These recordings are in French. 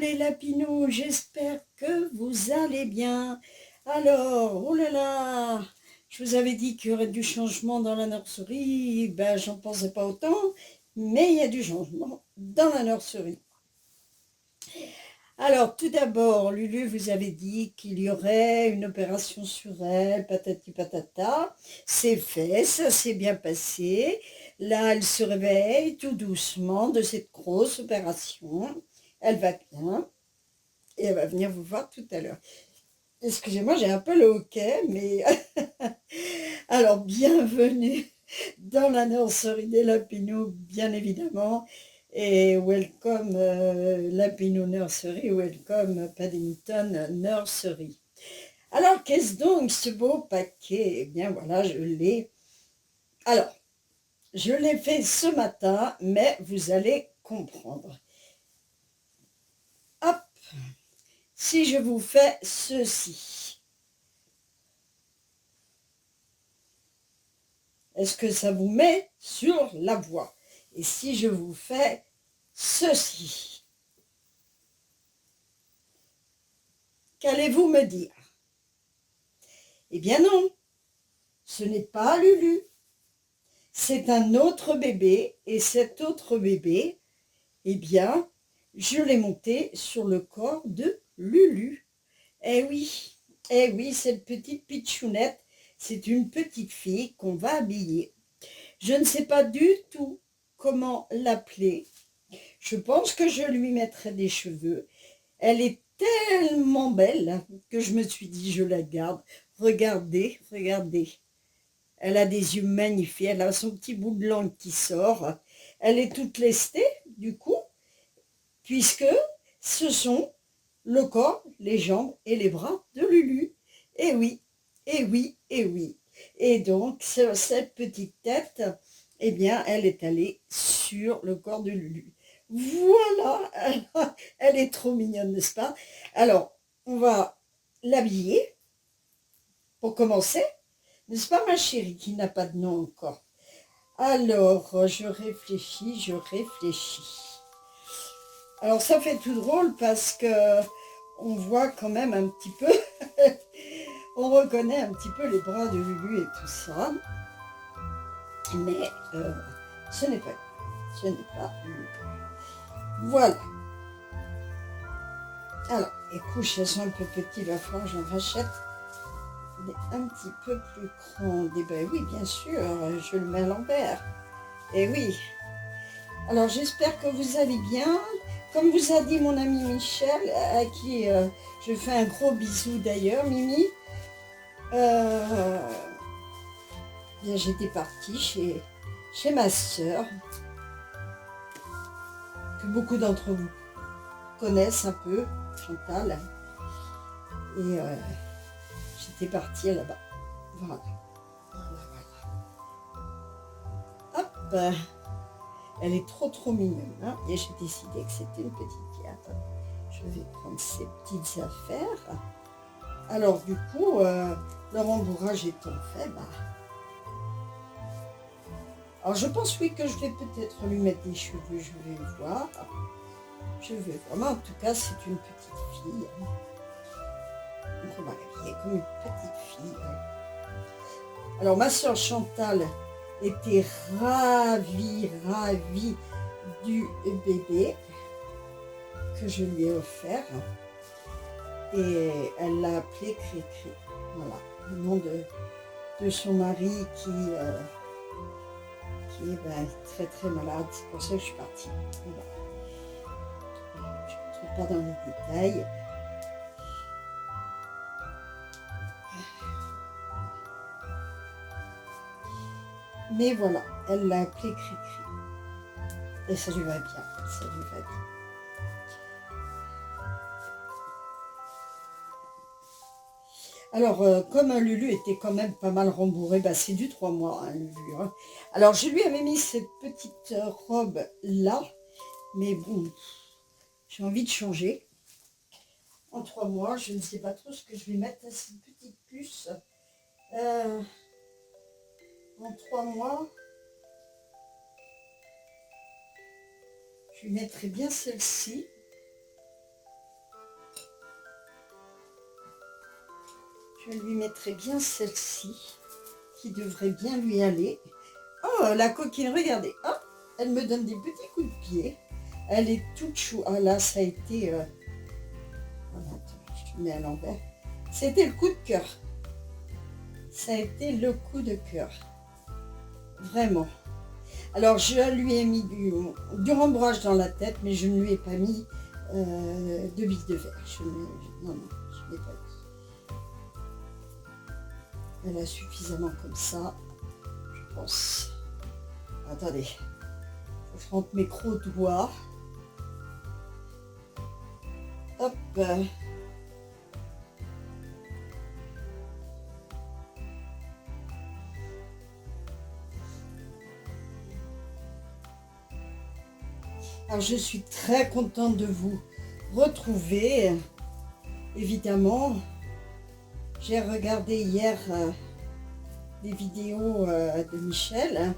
les lapinous, j'espère que vous allez bien. Alors, oh là là, je vous avais dit qu'il y aurait du changement dans la nurserie. Ben, j'en pensais pas autant, mais il y a du changement dans la nurserie. Alors, tout d'abord, Lulu vous avait dit qu'il y aurait une opération sur elle, patati patata. C'est fait, ça s'est bien passé. Là, elle se réveille tout doucement de cette grosse opération. Elle va bien et elle va venir vous voir tout à l'heure. Excusez-moi, j'ai un peu le hoquet, mais alors bienvenue dans la nurserie des lapinous, bien évidemment. Et welcome Lapino Nursery, welcome Paddington Nursery. Alors, qu'est-ce donc ce beau paquet? Eh bien, voilà, je l'ai. Alors, je l'ai fait ce matin, mais vous allez comprendre. Hop, si je vous fais ceci, est-ce que ça vous met sur la voie? Et si je vous fais ceci, qu'allez-vous me dire? Eh bien non, ce n'est pas Lulu. C'est un autre bébé, et cet autre bébé, eh bien, je l'ai monté sur le corps de Lulu. Eh oui, cette petite pitchounette, c'est une petite fille qu'on va habiller. Je ne sais pas du tout comment l'appeler. Je pense que je lui mettrai des cheveux. Elle est tellement belle que je me suis dit, je la garde. Regardez, regardez. Elle a des yeux magnifiques, elle a son petit bout de langue qui sort. Elle est toute lestée, du coup, puisque ce sont le corps, les jambes et les bras de Lulu. Et oui, et oui, et oui. Et donc, cette petite tête, eh bien, elle est allée sur le corps de Lulu. Voilà, elle est trop mignonne, n'est-ce pas? Alors, on va l'habiller pour commencer. N'est-ce pas, ma chérie, qui n'a pas de nom encore? Alors, je réfléchis, je réfléchis. Alors, ça fait tout drôle parce que on voit quand même un petit peu, on reconnaît un petit peu les bras de Lulu et tout ça. Mais ce n'est pas Lulu. Ce n'est pas Lulu. Voilà. Alors, les couches, elles sont un peu petites, il va falloir que j'en rachète un petit peu plus grande. Et ben oui, bien sûr, je le mets à l'envers. Et oui. Alors j'espère que vous allez bien. Comme vous a dit mon ami Michel, à qui je fais un gros bisou d'ailleurs, Mimi. Bien, j'étais partie chez ma sœur, que beaucoup d'entre vous connaissent un peu, Chantal. Et j'étais partie là-bas. Voilà. Hop, elle est trop mignonne. Hein, et j'ai décidé que c'était une petite carte. Je vais prendre ces petites affaires. Alors du coup, le rembourrage étant fait, alors je pense oui que je vais peut-être lui mettre des cheveux, je vais voir. Je vais voir. Mais en tout cas, c'est une petite fille. Donc on va l'habiller comme une petite fille. Alors ma soeur Chantal était ravie du bébé que je lui ai offert. Et elle l'a appelé Cricri. Voilà, le nom de son mari qui est très malade. C'est pour ça que je suis partie. Voilà. Je ne rentre pas dans les détails. Mais voilà, elle l'a appelé Cricri. Et ça lui va bien, ça lui va bien. Alors, comme Lulu était quand même pas mal rembourré, c'est du 3 mois, hein, Lulu. Hein. Alors, je lui avais mis cette petite robe-là, mais bon, j'ai envie de changer. En 3 mois, je ne sais pas trop ce que je vais mettre à cette petite puce. En 3 mois, je lui mettrai bien celle-ci. Je lui mettrai bien celle-ci, qui devrait bien lui aller. Oh, la coquine, regardez. Oh, elle me donne des petits coups de pied. Elle est toute chou. Ah là, ça a été... Voilà, attends, je te mets à l'envers. C'était le coup de cœur. Ça a été le coup de cœur. Vraiment. Alors, je lui ai mis du rembrage dans la tête, mais je ne lui ai pas mis de billes de verre. Non, je ne l'ai pas mis. Elle a suffisamment comme ça, je pense. Attendez, je rentre mes gros doigts. Hop. Alors, je suis très contente de vous retrouver. Évidemment, j'ai regardé hier des vidéos de Michel.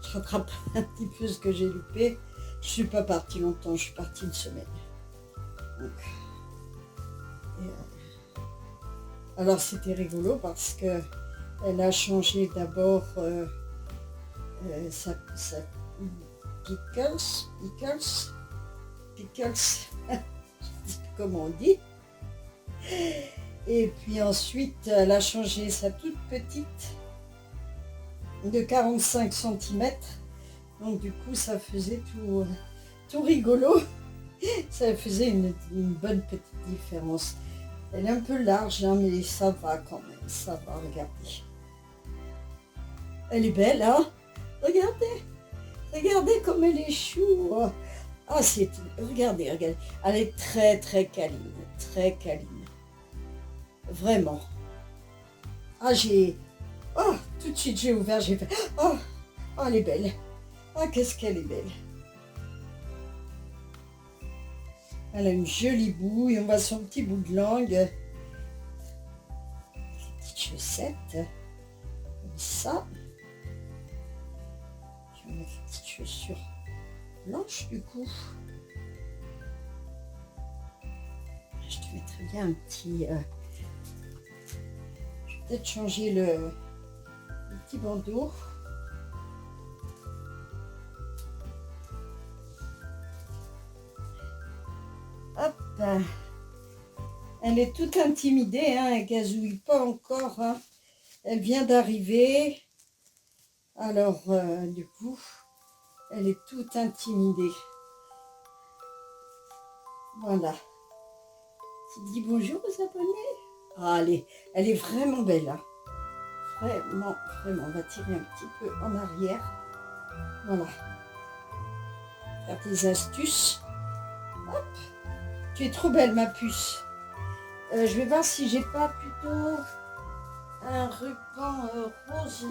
Je rattrape un petit peu ce que j'ai loupé. Je ne suis pas partie longtemps, je suis partie une semaine. Donc, alors c'était rigolo parce que elle a changé d'abord sa pickles, je ne sais plus comment on dit. Et puis ensuite, elle a changé sa toute petite de 45 cm. Donc du coup, ça faisait tout rigolo. Ça faisait une bonne petite différence. Elle est un peu large, hein, mais ça va quand même. Ça va, regardez. Elle est belle, hein? Regardez. Regardez comme elle est chou. Ah, regardez. Elle est très, très câline. Très câline. Vraiment. Ah, oh, tout de suite, j'ai ouvert, j'ai fait... Oh, elle est belle. Ah, qu'est-ce qu'elle est belle. Elle a une jolie bouille. On voit son petit bout de langue. Les petites chaussettes. Comme ça. Je vais mettre les petites chaussures blanches, du coup. Je te mettrai bien un petit... Je vais peut-être changer le petit bandeau. Hop. Elle est toute intimidée, hein, elle gazouille pas encore. Hein. Elle vient d'arriver. Alors, du coup, elle est toute intimidée. Voilà. Tu dis bonjour aux abonnés. Ah, elle est vraiment belle. Hein. Vraiment. On va tirer un petit peu en arrière. Voilà. Faire des astuces. Hop. Tu es trop belle, ma puce. Je vais voir si j'ai pas plutôt un ruban rose.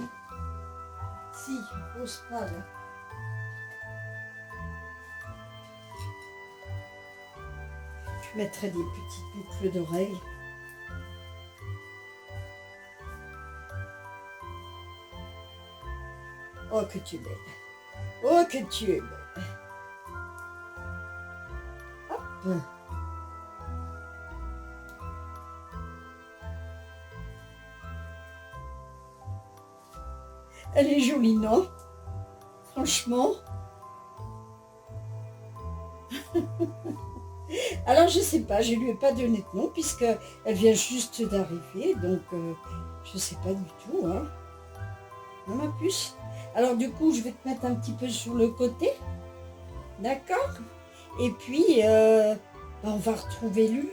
Si, rose pâle. Je mettrai des petites boucles d'oreilles. Oh, que tu es belle. Oh, que tu es belle. Hop. Elle est jolie, non? Franchement. Alors, je sais pas, je lui ai pas donné de nom puisque elle vient juste d'arriver. Donc, je sais pas du tout. Hein. Non, ma puce? Alors, du coup, je vais te mettre un petit peu sur le côté. D'accord? Et puis, on va retrouver Lulu.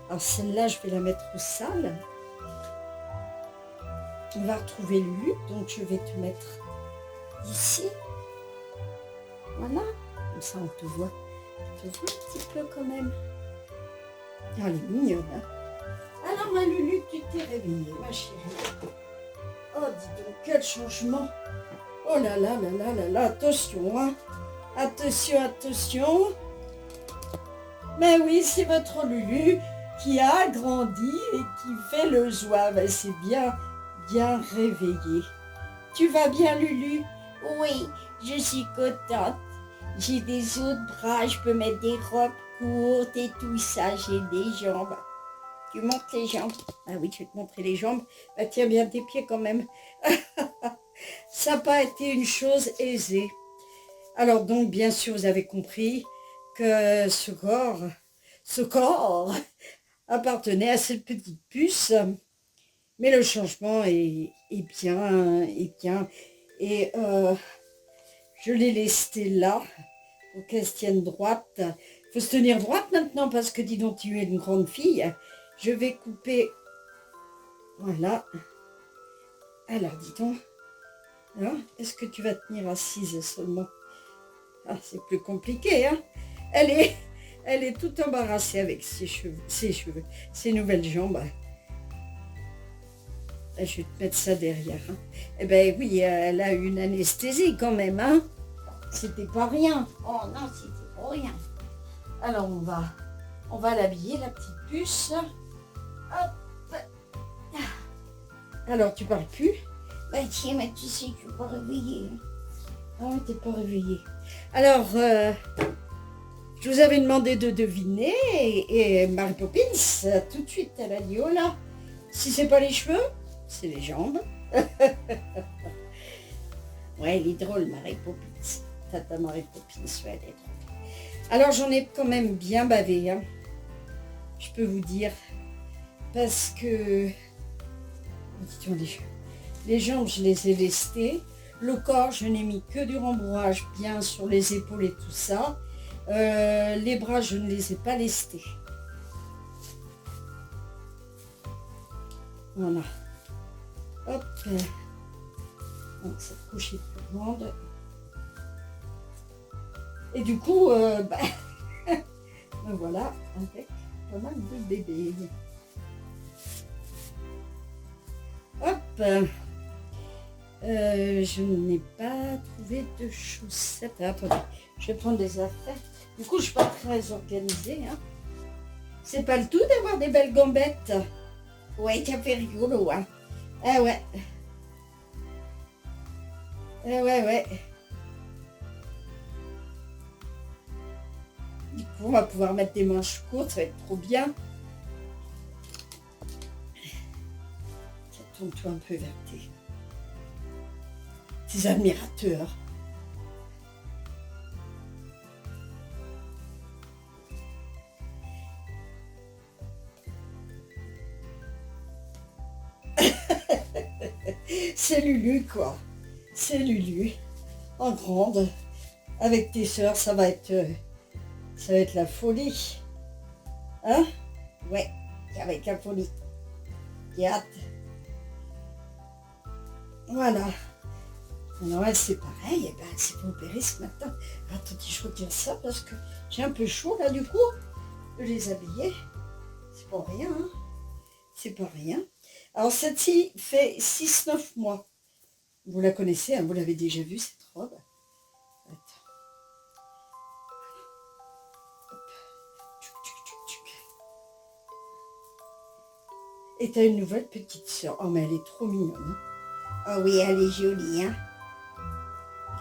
Alors, celle-là, je vais la mettre sale. On va retrouver Lulu, donc je vais te mettre ici. Voilà, comme ça on te voit. On te voit un petit peu quand même. Ah, elle est mignonne. Hein. Alors ma Lulu, tu t'es réveillée, ma chérie. Oh, dis donc, quel changement. Oh là là là là là là, attention, hein. Attention. Mais oui, c'est votre Lulu qui a grandi et qui fait le joie. Ben, c'est bien réveillé. Tu vas bien, Lulu? Oui, je suis contente. J'ai des autres bras, je peux mettre des robes courtes et tout ça, j'ai des jambes. Tu montes les jambes. Ah oui, je vais te montrer les jambes. Bah, tiens bien tes pieds quand même. Ça n'a pas été une chose aisée. Alors donc, bien sûr, vous avez compris que ce corps appartenait à cette petite puce. Mais le changement est bien, est bien. Et je l'ai laissé là pour qu'elle se tienne droite. Il faut se tenir droite maintenant parce que dis donc, tu es une grande fille. Je vais couper. Voilà. Alors, dis donc. Alors, est-ce que tu vas tenir assise seulement? Ah, c'est plus compliqué, hein? Elle est toute embarrassée avec ses nouvelles jambes. Je vais te mettre ça derrière. Hein. Eh ben oui, elle a eu une anesthésie quand même, hein? C'était pas rien. Oh non, c'était pour rien. Alors on va l'habiller, la petite puce. Hop. Alors tu parles plus? Bah tiens, mais tu sais, tu peux pas réveiller. Ah oui, t'es pas réveillée. Alors, je vous avais demandé de deviner et Mary Poppins, tout de suite, elle a dit, oh là, si c'est pas les cheveux, c'est les jambes. Ouais, elle est drôle, Mary Poppins. Tata Mary Poppins, ouais, elle est drôle. Alors, j'en ai quand même bien bavé, hein. Je peux vous dire. Parce que... Les jambes, je les ai lestées. Le corps, je n'ai mis que du rembourrage bien sur les épaules et tout ça. Les bras, je ne les ai pas lestés. Voilà. Hop. Donc, cette couche est plus grande. Et du coup, me voilà avec pas mal de bébés. Hop. Je n'ai pas trouvé de chaussettes. Attendez, je vais prendre des affaires. Du coup, je ne suis pas très organisée. Hein. C'est pas le tout d'avoir des belles gambettes. Ouais, ça fait rigolo, hein. Ah ouais. Ah ouais. Du coup, on va pouvoir mettre des manches courtes, ça va être trop bien. Tourne-toi un peu vers tes admirateurs. C'est Lulu, quoi. C'est Lulu. En grande. Avec tes sœurs, ça va être la folie. Hein? Ouais, ça va être la folie. J'ai hâte. Voilà. Noël, c'est pareil. Eh ben, elle s'est pas opérée ce matin. Attendez, je retire ça parce que j'ai un peu chaud, là, du coup, de les habiller. C'est pas rien, hein. C'est pas rien. Alors, celle-ci fait 6-9 mois. Vous la connaissez, hein, vous l'avez déjà vue, cette robe. Attends. Hop. Et t'as une nouvelle petite sœur. Oh, mais elle est trop mignonne. Oh oui, elle est jolie, hein.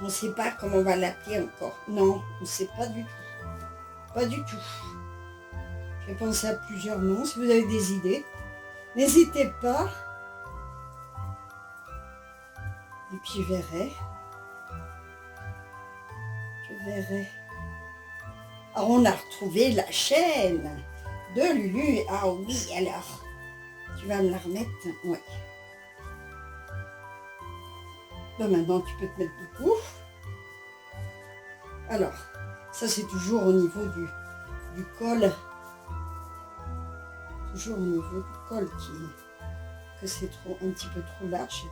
On ne sait pas comment on va l'appeler encore. Non, on ne sait pas du tout. Pas du tout. J'ai pensé à plusieurs noms. Si vous avez des idées, n'hésitez pas. Et puis je verrai. Alors on a retrouvé la chaîne de Lulu. Ah oui, alors. Tu vas me la remettre? Oui. Là maintenant tu peux te mettre debout. Alors, ça c'est toujours au niveau du col. Toujours au niveau du col que c'est un petit peu trop large.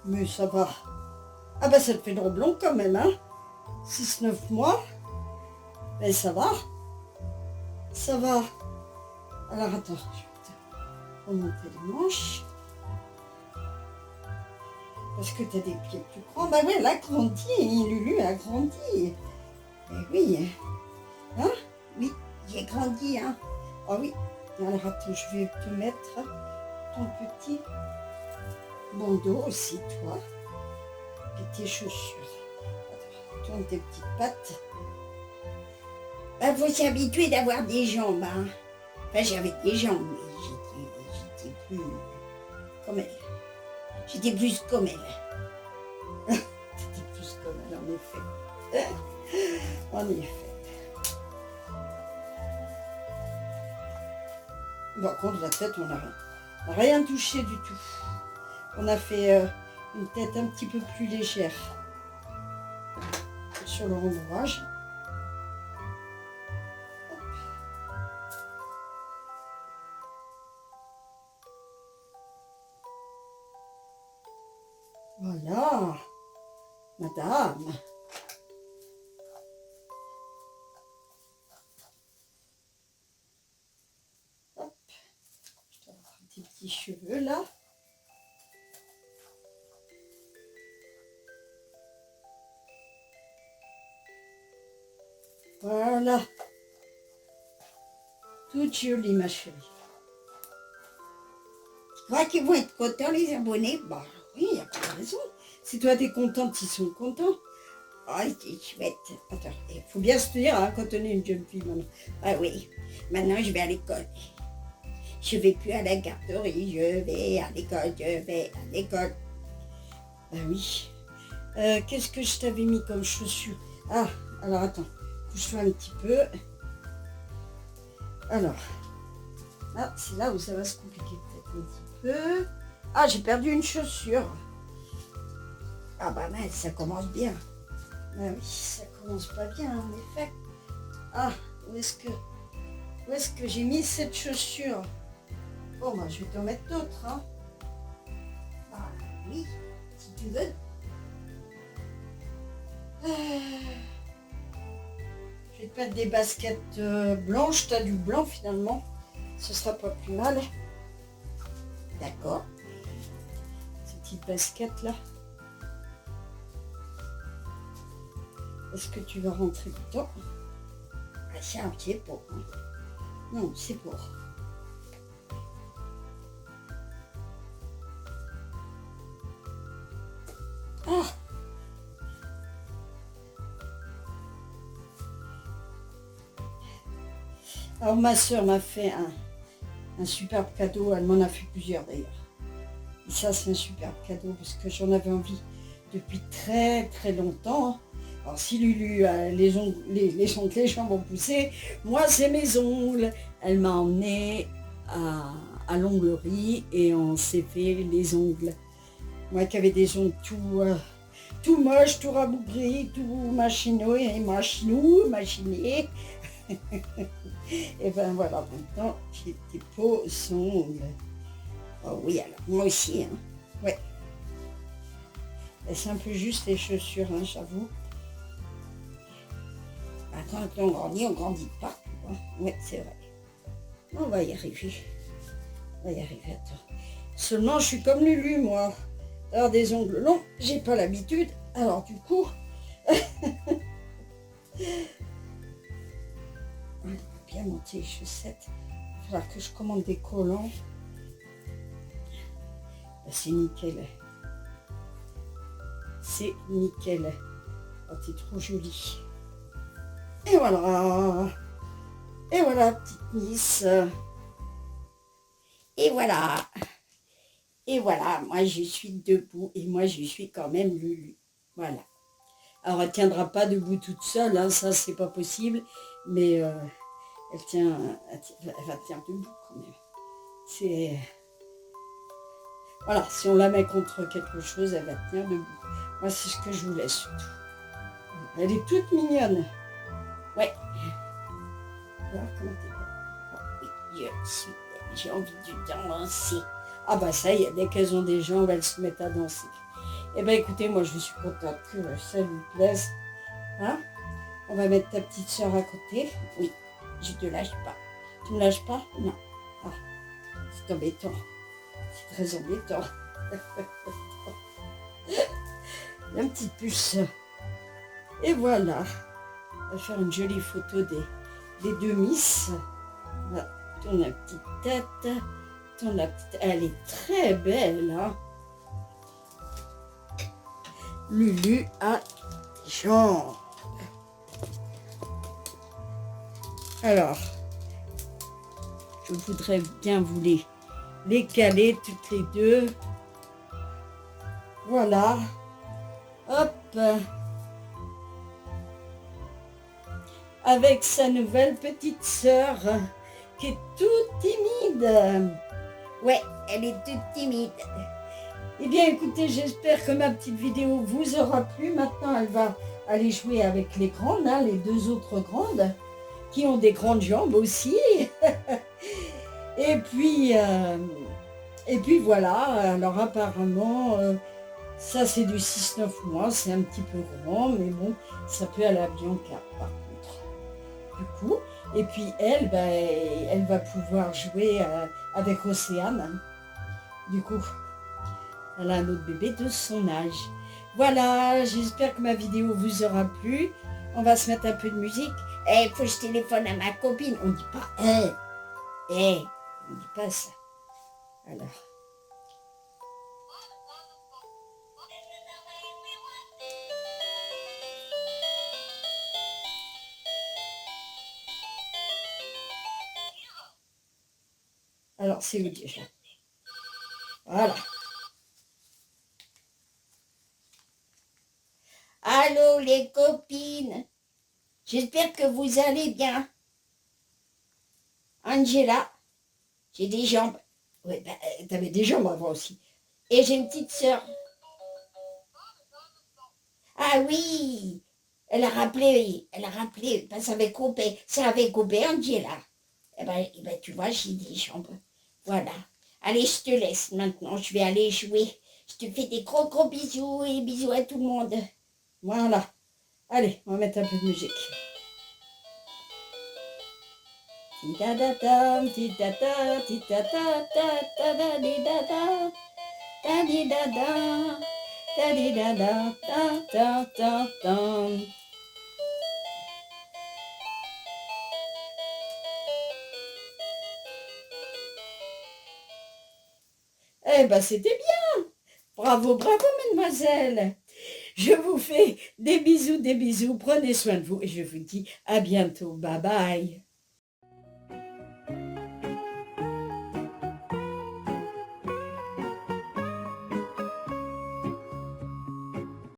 Mais ça va. Ah bah ça te fait une robe longue quand même, hein. 6-9 mois. Mais ça va. Ça va. Alors attends, je vais te remonter les manches. Parce que tu as des pieds plus grands. Bah oui, elle a grandi, Lulu a grandi. Eh oui. Hein? Oui, j'ai grandi, hein. Ah oui. Alors attends, je vais te mettre ton petit bandeau aussi, toi. Et tes chaussures. Attends, tourne tes petites pattes. Bah, faut s'habituer d'avoir des jambes, hein. Enfin, j'avais des jambes, mais j'étais plus comme elle. J'étais plus comme elle. C'était plus comme elle, en effet. En effet. Par contre, la tête, on n'a rien touché du tout. On a fait une tête un petit peu plus légère sur le rembourrage. Voilà, madame. Hop. Je dois avoir des petits cheveux là. Voilà. Toute jolie, ma chérie. Tu crois qu'ils vont être contents, les abonnés? Bah Oui, il n'y a pas de raison. Si toi, t'es contente, ils sont contents. oh, c'est chouette. Attends, il faut bien se tenir hein, quand on est une jeune fille maintenant. Ah oui, maintenant je vais à l'école. Je vais plus à la garderie, je vais à l'école, je vais à l'école. Ah oui. Qu'est-ce que je t'avais mis comme chaussures? Ah, alors attends, couche-toi un petit peu. Alors, là, c'est là où ça va se compliquer peut-être un petit peu. Ah, j'ai perdu une chaussure. Ah bah mince, ça commence bien. Ah oui, ça commence pas bien en effet. Ah, où est-ce que j'ai mis cette chaussure? Bon, bah, je vais t'en mettre d'autres, hein. Ah oui, si tu veux. Je vais te mettre des baskets blanches, t'as du blanc finalement. Ce sera pas plus mal. D'accord. Ces petites baskets là. Est-ce que tu vas rentrer dedans? Ah, c'est un petit peu. Hein. Non, c'est pour. Ah! Alors ma soeur m'a fait un superbe cadeau, elle m'en a fait plusieurs d'ailleurs. Et ça c'est un superbe cadeau parce que j'en avais envie depuis très très longtemps. Alors si Lulu a les ongles, les jambes ont poussé, moi c'est mes ongles. Elle m'a emmené à l'onglerie et on s'est fait les ongles. Moi qui avais des ongles tout moches, tout rabougris, tout machiné. Et ben voilà, maintenant j'ai des beaux ongles. Oh oui, alors moi aussi. Hein. Ouais. Et c'est un peu juste les chaussures, hein, j'avoue. Bah, quand on grandit pas. Hein. Ouais, c'est vrai. On va y arriver. On va y arriver, attends. Seulement, je suis comme Lulu, moi. Alors, des ongles longs, j'ai pas l'habitude. Alors, du coup... bien monter les chaussettes. Il va falloir que je commande des collants. Ben, c'est nickel. C'est nickel. Oh, t'es trop jolie. Et voilà. Et voilà, petite Miss. Et voilà. Et voilà, moi je suis debout et moi je suis quand même Lulu. Voilà. Alors, elle ne tiendra pas debout toute seule, hein, ça, c'est pas possible. Mais elle va tenir debout quand même. C'est... Voilà, si on la met contre quelque chose, elle va tenir debout. Moi, c'est ce que je voulais surtout. Elle est toute mignonne. Ouais. Alors, comment t'es belle. Oui, j'ai envie de danser. Ah bah ça y est, dès qu'elles ont des jambes, elles se mettent à danser. Eh ben écoutez, moi je suis contente que ça lui plaise. Hein? On va mettre ta petite soeur à côté. Oui, je te lâche pas. Tu me lâches pas? Non. Ah, c'est embêtant. C'est très embêtant. La petite puce. Et voilà. On va faire une jolie photo des deux Miss. Voilà. Tourne la petite tête. Tourne la petite... Elle est très belle. Hein? Lulu a des jambes. je voudrais bien vous les caler toutes les deux. Voilà. Hop. Avec sa nouvelle petite sœur qui est toute timide. Ouais, elle est toute timide. Eh bien, écoutez, j'espère que ma petite vidéo vous aura plu. Maintenant, elle va aller jouer avec les grandes, hein, les deux autres grandes, qui ont des grandes jambes aussi. Et puis voilà. Alors, apparemment, ça, c'est du 6-9 mois. C'est un petit peu grand, mais bon, ça peut aller à Bianca, par contre. Du coup, et puis elle, elle va pouvoir jouer avec Océane. Hein. Du coup, elle a un autre bébé de son âge. Voilà, j'espère que ma vidéo vous aura plu. On va se mettre un peu de musique. Eh, faut que je téléphone à ma copine. On dit pas on dit pas ça. Alors. Alors, c'est où déjà? Voilà. Allô les copines, j'espère que vous allez bien. Angela, j'ai des jambes. Oui, t'avais des jambes avant aussi. Et j'ai une petite sœur. Ah oui, elle a rappelé, ça avait coupé Angela. Eh ben, tu vois, j'ai des jambes. Voilà. Allez, je te laisse maintenant, je vais aller jouer. Je te fais des gros gros bisous et bisous à tout le monde. Voilà. Allez, on va mettre un peu de musique. Ti-da-da-da, ti-da-da, ti-da-da, da-da-da-di-da-da, da-di-da-da, da-di-da-da, da-da-da-da. Eh ben, c'était bien. Bravo, bravo, mademoiselle. Je vous fais des bisous, des bisous. Prenez soin de vous et je vous dis à bientôt. Bye bye.